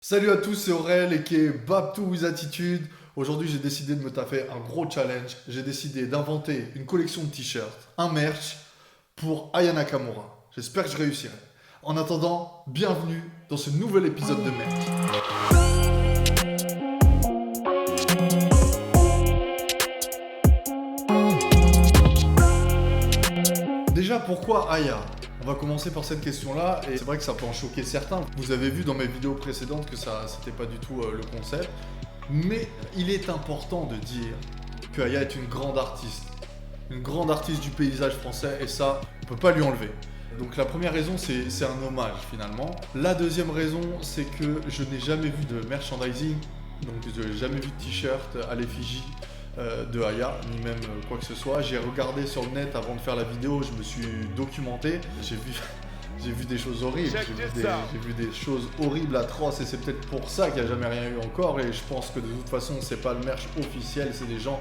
Salut à tous, c'est Aurel et qui est Back to with Attitude. Aujourd'hui, j'ai décidé de me taper un gros challenge. J'ai décidé d'inventer une collection de t-shirts, un merch pour Aya Nakamura. J'espère que je réussirai. En attendant, bienvenue dans ce nouvel épisode de merch. Déjà, pourquoi Aya? On va commencer par cette question-là, et c'est vrai que ça peut en choquer certains. Vous avez vu dans mes vidéos précédentes que ça, c'était pas du tout le concept. Mais il est important de dire que Aya est une grande artiste du paysage français, et ça, on peut pas lui enlever. Donc la première raison, c'est un hommage finalement. La deuxième raison, c'est que je n'ai jamais vu de merchandising, donc je n'ai jamais vu de t-shirt à l'effigie de Aya, ni même quoi que ce soit. J'ai regardé sur le net avant de faire la vidéo, je me suis documenté, j'ai vu des choses horribles, j'ai vu des choses horribles, atroces, et c'est peut-être pour ça qu'il n'y a jamais rien eu encore. Et je pense que de toute façon, c'est pas le merch officiel, c'est des gens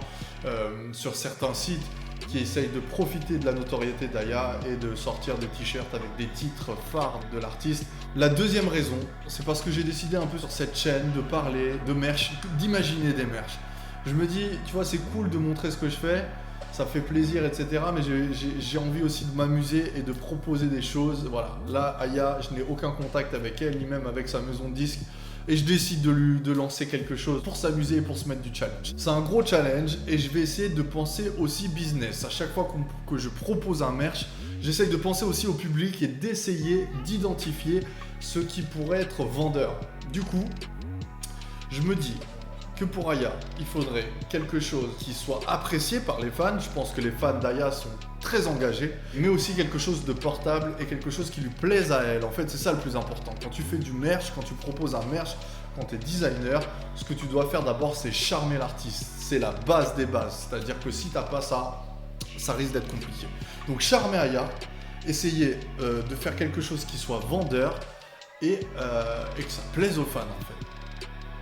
sur certains sites qui essayent de profiter de la notoriété d'Aya et de sortir des t-shirts avec des titres phares de l'artiste. La deuxième raison, c'est parce que j'ai décidé un peu sur cette chaîne de parler de merch, d'imaginer des merch. Je me dis, tu vois, c'est cool de montrer ce que je fais, ça fait plaisir, etc. Mais j'ai envie aussi de m'amuser et de proposer des choses. Voilà, là, Aya, je n'ai aucun contact avec elle, ni même avec sa maison de disques. Et je décide de lancer quelque chose pour s'amuser et pour se mettre du challenge. C'est un gros challenge et je vais essayer de penser aussi business. À chaque fois que je propose un merch, j'essaye de penser aussi au public et d'essayer d'identifier ce qui pourrait être vendeur. Du coup, je me dis que pour Aya, il faudrait quelque chose qui soit apprécié par les fans. Je pense que les fans d'Aya sont très engagés, mais aussi quelque chose de portable et quelque chose qui lui plaise à elle. En fait, c'est ça le plus important. Quand tu fais du merch, quand tu proposes un merch, quand tu es designer, ce que tu dois faire d'abord, c'est charmer l'artiste. C'est la base des bases. C'est-à-dire que si tu n'as pas ça, ça risque d'être compliqué. Donc charmer Aya, essayer de faire quelque chose qui soit vendeur et que ça plaise aux fans en fait.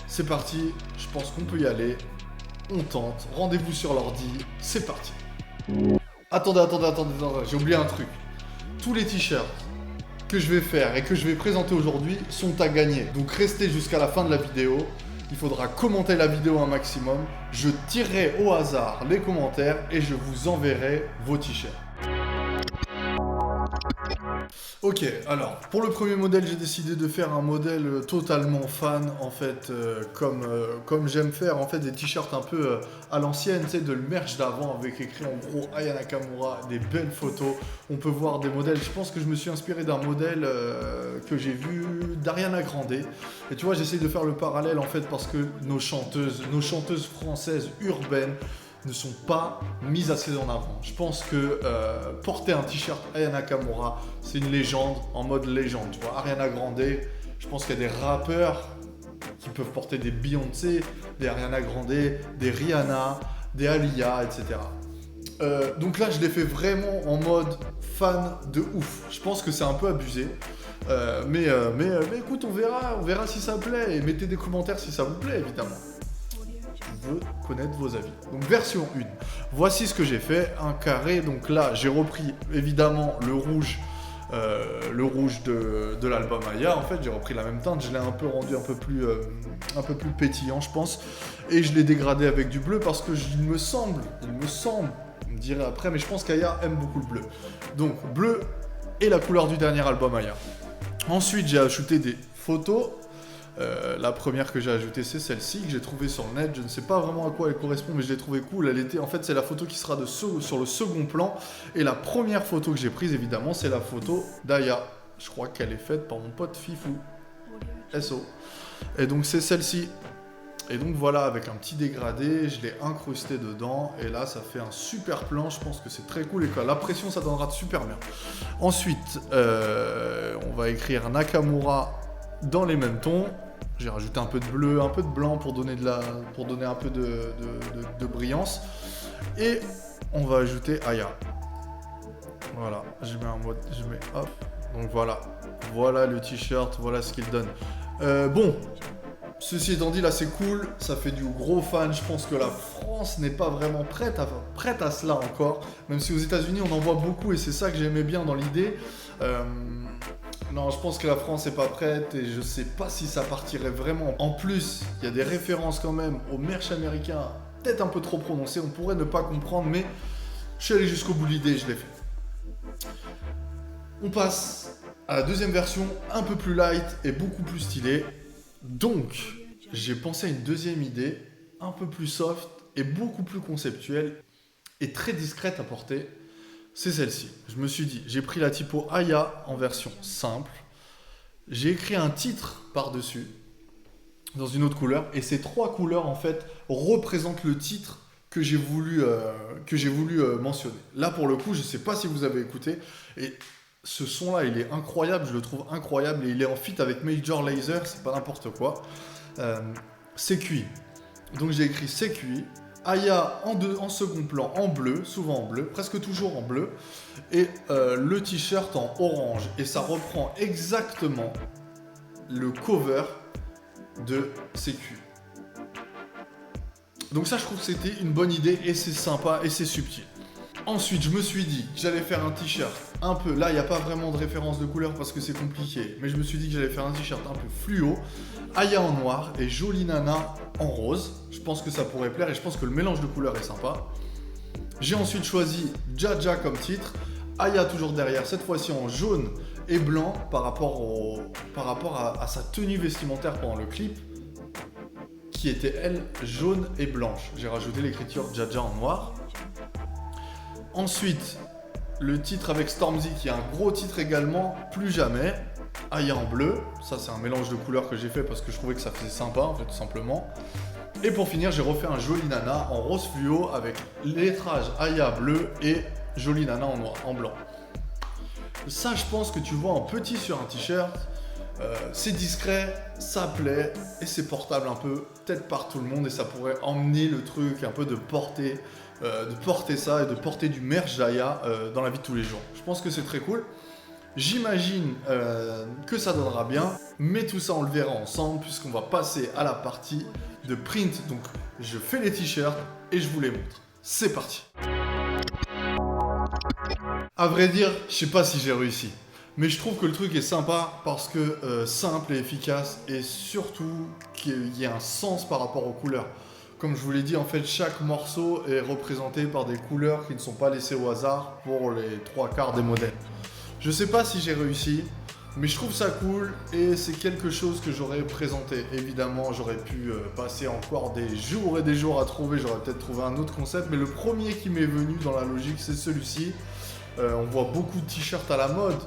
C'est parti, je pense qu'on peut y aller. On tente, rendez-vous sur l'ordi, c'est parti. Attendez, j'ai oublié un truc. Tous les t-shirts que je vais faire et que je vais présenter aujourd'hui sont à gagner. Donc restez jusqu'à la fin de la vidéo. Il faudra commenter la vidéo un maximum. Je tirerai au hasard les commentaires et je vous enverrai vos t-shirts. Ok, alors pour le premier modèle, j'ai décidé de faire un modèle totalement fan en fait, comme j'aime faire en fait des t-shirts un peu à l'ancienne, tu sais, de le merch d'avant avec écrit en gros Aya Nakamura, des belles photos. On peut voir des modèles. Je pense que je me suis inspiré d'un modèle que j'ai vu d'Ariana Grande. Et tu vois, j'essaye de faire le parallèle en fait parce que nos chanteuses françaises urbaines ne sont pas mises assez en avant. Je pense que porter un t-shirt Aya Nakamura, c'est une légende, en mode légende. Tu vois, Ariana Grande, je pense qu'il y a des rappeurs qui peuvent porter des Beyoncé, des Ariana Grande, des Rihanna, des Aaliyah, etc. Donc là, je l'ai fait vraiment en mode fan de ouf. Je pense que c'est un peu abusé. Mais écoute, on verra si ça plaît. Et mettez des commentaires si ça vous plaît, évidemment. Je veux connaître vos avis. Donc version 1. Voici ce que j'ai fait. Un carré. Donc là, j'ai repris évidemment le rouge de l'album Aya. En fait, j'ai repris la même teinte. Je l'ai un peu rendu un peu plus pétillant, je pense. Et je l'ai dégradé avec du bleu parce que il me semble, on me dirait après, mais je pense qu'Aya aime beaucoup le bleu. Donc bleu et la couleur du dernier album Aya. Ensuite, j'ai ajouté des photos. La première que j'ai ajoutée, c'est celle-ci que j'ai trouvée sur le net. Je ne sais pas vraiment à quoi elle correspond, mais je l'ai trouvée cool. En fait, c'est la photo qui sera sur le second plan. Et la première photo que j'ai prise, évidemment, c'est la photo d'Aya. Je crois qu'elle est faite par mon pote Fifou. SO. Et donc, c'est celle-ci. Et donc, voilà, avec un petit dégradé, je l'ai incrusté dedans. Et là, ça fait un super plan. Je pense que c'est très cool. Et que la pression, ça donnera super bien. Ensuite, on va écrire Nakamura dans les mêmes tons. J'ai rajouté un peu de bleu, un peu de blanc pour donner un peu de brillance. Et on va ajouter Aya. Voilà, hop. Donc voilà le t-shirt, voilà ce qu'il donne. Bon, ceci étant dit, là c'est cool, ça fait du gros fan. Je pense que la France n'est pas vraiment prête à cela encore. Même si aux États-Unis on en voit beaucoup et c'est ça que j'aimais bien dans l'idée. Non, je pense que la France n'est pas prête et je sais pas si ça partirait vraiment. En plus, il y a des références quand même au merch américain, peut-être un peu trop prononcées, on pourrait ne pas comprendre, mais je suis allé jusqu'au bout de l'idée et je l'ai fait. On passe à la deuxième version, un peu plus light et beaucoup plus stylée. Donc, j'ai pensé à une deuxième idée, un peu plus soft et beaucoup plus conceptuelle et très discrète à porter. C'est celle-ci. Je me suis dit, j'ai pris la typo Aya en version simple. J'ai écrit un titre par-dessus, dans une autre couleur. Et ces 3 couleurs, en fait, représentent le titre que j'ai voulu mentionner. Là, pour le coup, je ne sais pas si vous avez écouté. Et ce son-là, il est incroyable. Je le trouve incroyable. Et il est en feat avec Major Lazer. C'est pas n'importe quoi. CQI. Donc, j'ai écrit CQI. Aya en second plan, en bleu, souvent en bleu, presque toujours en bleu, et le t-shirt en orange. Et ça reprend exactement le cover de CQ. Donc ça, je trouve que c'était une bonne idée, et c'est sympa, et c'est subtil. Ensuite, je me suis dit que j'allais faire un t-shirt un peu... Là, il n'y a pas vraiment de référence de couleur parce que c'est compliqué, mais je me suis dit que j'allais faire un t-shirt un peu fluo, Aya en noir et Jolie Nana en rose. Je pense que ça pourrait plaire et je pense que le mélange de couleurs est sympa. J'ai ensuite choisi Jaja comme titre. Aya toujours derrière, cette fois-ci en jaune et blanc par rapport à sa tenue vestimentaire pendant le clip, qui était elle jaune et blanche. J'ai rajouté l'écriture Jaja en noir. Ensuite, le titre avec Stormzy qui est un gros titre également, Plus jamais. Aya en bleu, ça c'est un mélange de couleurs que j'ai fait parce que je trouvais que ça faisait sympa en fait tout simplement. Et pour finir, j'ai refait un Jolie Nana en rose fluo avec lettrage Aya bleu et Jolie Nana en noir, en blanc. Ça, je pense que tu vois en petit sur un t-shirt, c'est discret, ça plaît et c'est portable un peu, peut-être par tout le monde, et ça pourrait emmener le truc un peu de porter ça et de porter du merch d'Aya dans la vie de tous les jours. Je pense que c'est très cool. J'imagine que ça donnera bien, mais tout ça on le verra ensemble puisqu'on va passer à la partie de print. Donc je fais les t-shirts et je vous les montre. C'est parti. À vrai dire, je sais pas si j'ai réussi, mais je trouve que le truc est sympa parce que simple et efficace et surtout qu'il y ait un sens par rapport aux couleurs. Comme je vous l'ai dit, en fait, chaque morceau est représenté par des couleurs qui ne sont pas laissées au hasard pour les 3/4 des modèles. Je sais pas si j'ai réussi, mais je trouve ça cool et c'est quelque chose que j'aurais présenté. Évidemment, j'aurais pu passer encore des jours et des jours à trouver, j'aurais peut-être trouvé un autre concept, mais le premier qui m'est venu dans la logique, c'est celui-ci. On voit beaucoup de t-shirts à la mode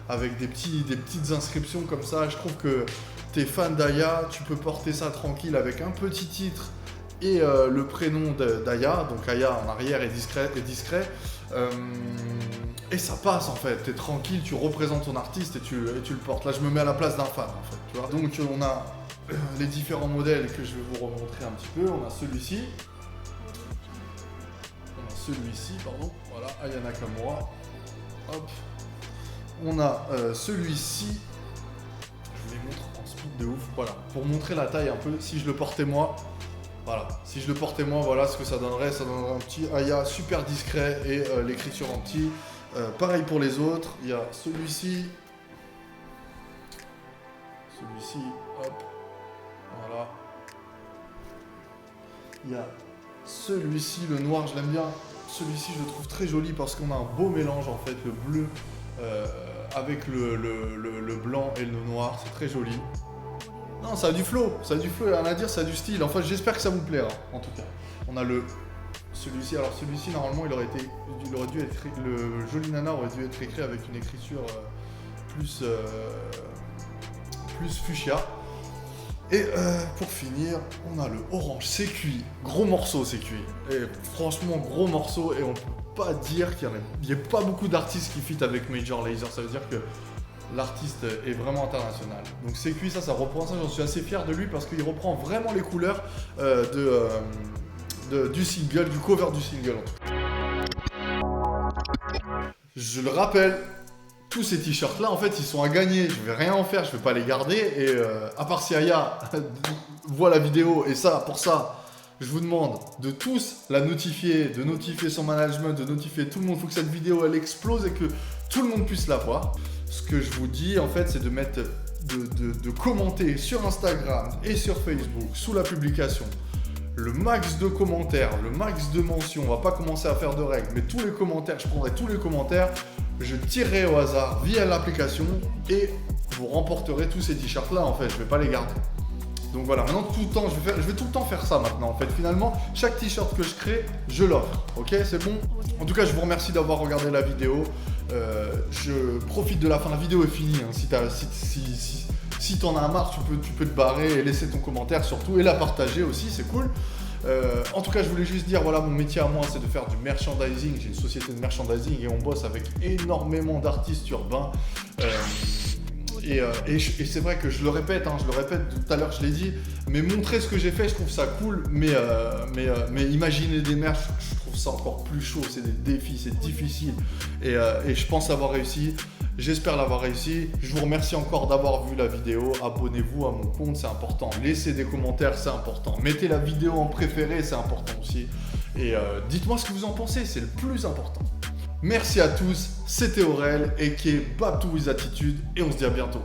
avec des petites inscriptions comme ça. Je trouve que t'es fan d'Aya, tu peux porter ça tranquille avec un petit titre et le prénom d'Aya, donc Aya en arrière est discret. Et ça passe en fait, t'es tranquille, tu représentes ton artiste et tu le portes. Là je me mets à la place d'un fan en fait, tu vois. Donc on a les différents modèles que je vais vous remontrer un petit peu. On a celui-ci, voilà, Aya Nakamura. Hop. On a celui-ci, je vous les montre en speed de ouf, voilà, pour montrer la taille un peu, si je le portais moi. Voilà, si je le portais moi, voilà ce que ça donnerait un petit Aya super discret et l'écriture en petit. Pareil pour les autres, il y a celui-ci, hop, voilà. Il y a celui-ci, le noir, je l'aime bien. Celui-ci, je le trouve très joli parce qu'on a un beau mélange en fait, le bleu avec le blanc et le noir, c'est très joli. Non, ça a du flow, il n'y a rien à dire, ça a du style. Enfin, j'espère que ça vous plaira, en tout cas. On a celui-ci. Alors, celui-ci, normalement, il aurait dû être écrit, le Jolie Nana aurait dû être écrit avec une écriture plus fuchsia. Et pour finir, on a le orange CQI. Gros morceau CQI. Et franchement, gros morceau. Et on peut pas dire qu'il n'y a pas beaucoup d'artistes qui fit avec Major Lazer. Ça veut dire que l'artiste est vraiment international. Donc CQI, ça reprend ça, j'en suis assez fier de lui parce qu'il reprend vraiment les couleurs du single, du cover du single en tout cas. Je le rappelle, tous ces t-shirts là en fait ils sont à gagner, je vais rien en faire, je vais pas les garder et à part si Aya voit la vidéo et ça, pour ça, je vous demande de tous la notifier, de notifier son management, de notifier tout le monde, il faut que cette vidéo elle explose et que tout le monde puisse la voir. ce que je vous dis en fait, c'est de mettre, de commenter sur Instagram et sur Facebook sous la publication le max de commentaires, le max de mentions. On va pas commencer à faire de règles, mais tous les commentaires, je prendrai tous les commentaires, je tirerai au hasard via l'application et vous remporterez tous ces t-shirts là en fait, je vais pas les garder. Donc voilà, maintenant tout le temps, je vais tout le temps faire ça maintenant en fait. Finalement, chaque t-shirt que je crée, je l'offre. Ok, c'est bon? En tout cas, je vous remercie d'avoir regardé la vidéo. Je profite de la fin, la vidéo est finie. Hein. Si t'en as marre, tu peux te barrer et laisser ton commentaire surtout et la partager aussi, c'est cool. En tout cas, je voulais juste dire, voilà, mon métier à moi, c'est de faire du merchandising. J'ai une société de merchandising et on bosse avec énormément d'artistes urbains. Et c'est vrai que je le répète tout à l'heure, je l'ai dit, mais montrer ce que j'ai fait, je trouve ça cool, mais imaginer des merch, je trouve ça encore plus chaud, c'est des défis, c'est difficile, et je pense avoir réussi, j'espère l'avoir réussi. Je vous remercie encore d'avoir vu la vidéo, abonnez-vous à mon compte, c'est important, laissez des commentaires, c'est important, mettez la vidéo en préféré, c'est important aussi, et dites-moi ce que vous en pensez, c'est le plus important. Merci à tous, c'était Aurel, aka Back to With Attitude, et on se dit à bientôt.